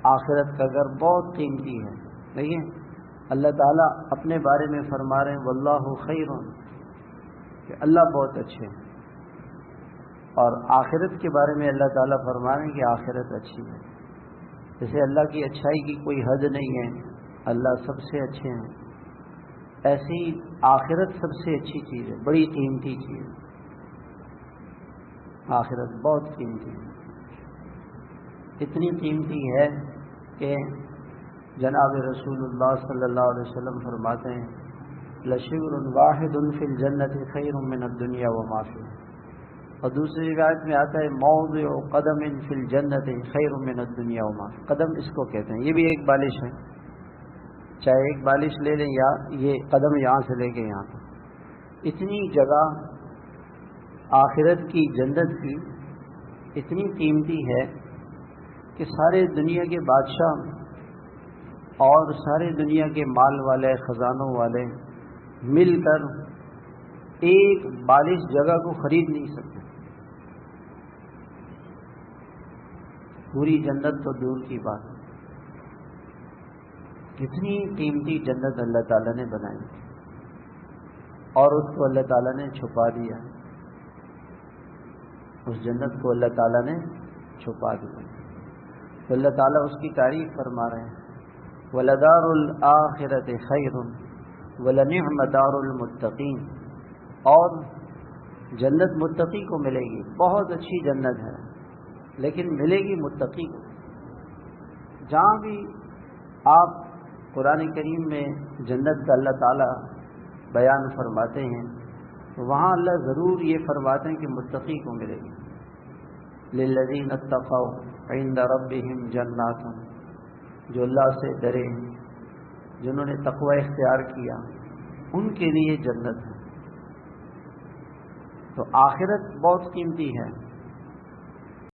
آخرت کا گھر بہت قیمتی ہے. دیکھیں اللہ تعالیٰ اپنے بارے میں فرما رہے ہیں واللہ خیر، کہ اللہ بہت اچھے ہیں، اور آخرت کے بارے میں اللہ تعالیٰ فرما رہے ہیں کہ آخرت اچھی ہے. جیسے اللہ کی اچھائی کی کوئی حد نہیں ہے، اللہ سب سے اچھے ہیں، ایسی آخرت سب سے اچھی چیز ہے، بڑی قیمتی چیز ہے. آخرت بہت قیمتی ہے، اتنی قیمتی ہے کہ جناب رسول اللہ صلی اللہ علیہ وسلم فرماتے ہیں لشبر واحد فی الجنت خیر من الدنیا وما فیہا، اور دوسری روایت میں آتا ہے موضع قدم فی الجنت خیر من الدنیا وما فیہا. قدم اس کو کہتے ہیں، یہ بھی ایک بالش ہے، چاہے ایک بالش لے لیں یا یہ قدم یہاں سے لے کے یہاں تک. اتنی جگہ آخرت کی جنت کی اتنی قیمتی ہے کہ سارے دنیا کے بادشاہ اور سارے دنیا کے مال والے، خزانوں والے مل کر ایک بالش جگہ کو خرید نہیں سکتے. پوری جنت تو دور کی بات ہے. کتنی قیمتی جنت اللہ تعالیٰ نے بنائی اور اس کو اللہ تعالیٰ نے چھپا دیا. اس جنت کو اللہ تعالیٰ نے چھپا دیا. تو اللہ تعالیٰ اس کی تعریف فرما رہے ہیں وَلَدَارُ الْآخِرَةِ خَيْرٌ وَلَنِعْمَ دَارُ الْمُتَّقِينَ، اور جنت متقی کو ملے گی، بہت اچھی جنت ہے لیکن ملے گی متقی کو. جہاں بھی آپ قرآن کریم میں جنت کا اللہ تعالیٰ بیان فرماتے ہیں تو وہاں اللہ ضرور یہ فرماتے ہیں کہ متقی کو ملے گی. لِلَّذِينَ اتَّقَوْا عِندَ رَبِّهِمْ جَنَّاتٌ، جو اللہ سے ڈرے، جنہوں نے تقوی اختیار کیا، ان کے لیے جنت ہے. تو آخرت بہت قیمتی ہے.